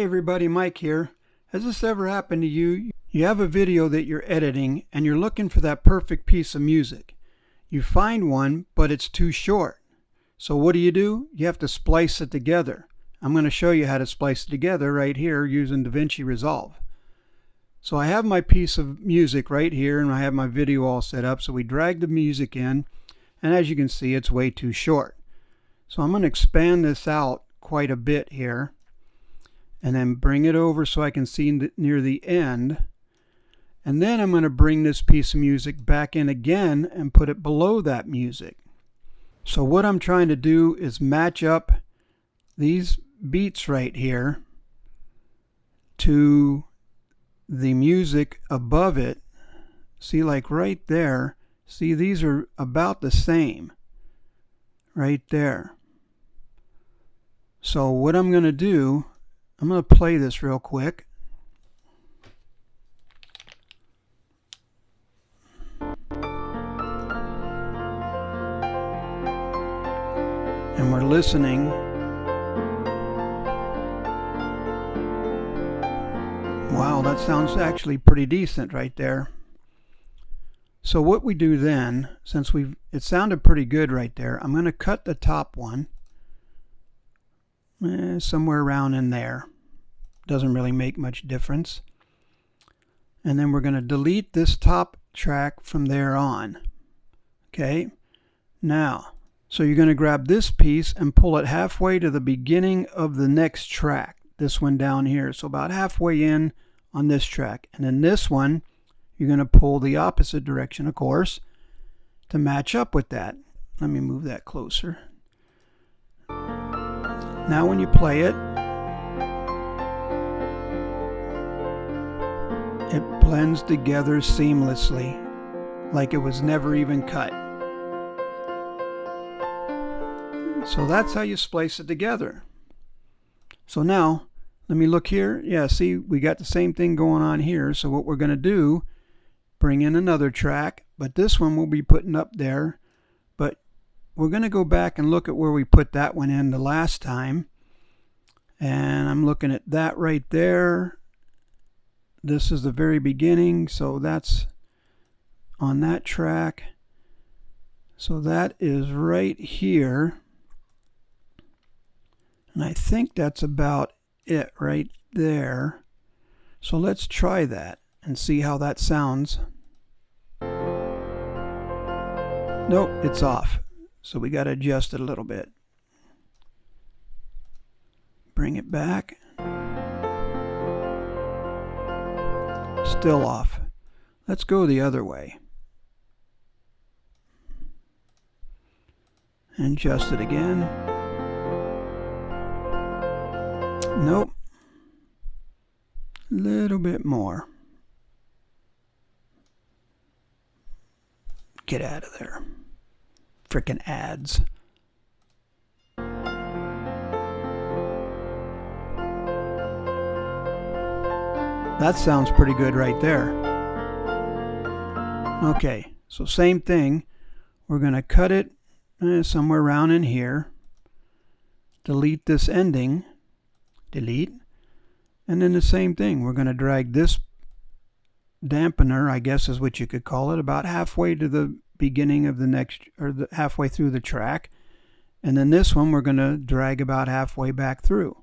everybody, Mike here. Has this ever happened to you? You have a video that you're editing and you're looking for that perfect piece of music. You find one, but it's too short. So what do? You have to splice it together. I'm going to show you how to splice it together right here using Davinci Resolve. So I have my piece of music right here and I have my video all set up. So we drag the music in, and as you can see, it's way too short. So I'm going to expand this out quite a bit here and then bring it over so I can see near the end. And then I'm going to bring this piece of music back in again and put it below that music. So what I'm trying to do is match up these beats right here to the music above it. See, like right there, see, these are about the same right there. So what I'm going to do, I'm going to play this real quick. And we're listening. Wow, that sounds actually pretty decent right there. So what we do then, since it sounded pretty good right there, I'm going to cut the top one somewhere around in there. Doesn't really make much difference. And then we're going to delete this top track from there on. Okay, now, so you're going to grab this piece and pull it halfway to the beginning of the next track, this one down here. So about halfway in on this track. And then this one, you're going to pull the opposite direction, of course, to match up with that. Let me move that closer. Now when you play it, it blends together seamlessly, like it was never even cut. So that's how you splice it together. So now, let me look here. Yeah, see, we got the same thing going on here. So what we're going to do, bring in another track, but this one we'll be putting up there. But we're going to go back and look at where we put that one in the last time. And I'm looking at that right there. This is the very beginning, so that's on that track. So that is right here. And I think that's about it right there. So let's try that and see how that sounds. Nope, it's off. So we got to adjust it a little bit. Bring it back. Still off. Let's go the other way. And adjust it again. Nope. A little bit more. Get out of there. Frickin' ads. That sounds pretty good right there. Okay, so same thing. We're going to cut it somewhere around in here. Delete this ending. Delete. And then the same thing. We're going to drag this dampener, I guess is what you could call it, about halfway to the beginning of the next, or halfway through the track. And then this one we're going to drag about halfway back through.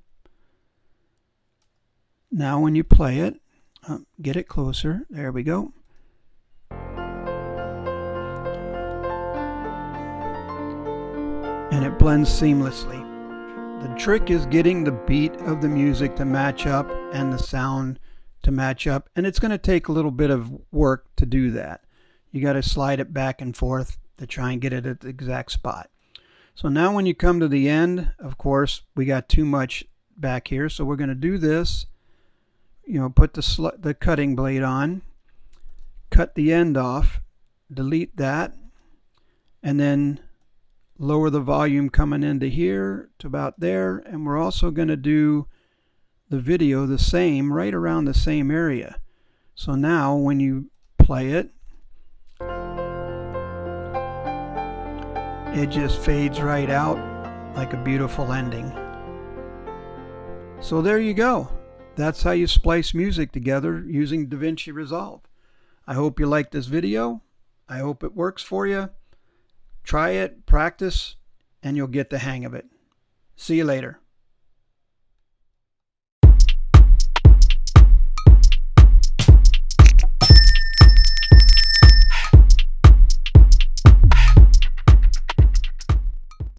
Now when you play it, get it closer. There we go. And it blends seamlessly. The trick is getting the beat of the music to match up and the sound to match up. And it's going to take a little bit of work to do that. You got to slide it back and forth to try and get it at the exact spot. So now when you come to the end, of course, we got too much back here. So we're going to do this. You know, put the cutting blade on, cut the end off, delete that, and then lower the volume coming into here to about there. And we're also going to do the video the same, right around the same area. So now when you play it, it just fades right out like a beautiful ending. So there you go. That's how you splice music together using Davinci Resolve. I hope you liked this video. I hope it works for you. Try it, practice, and you'll get the hang of it. See you later.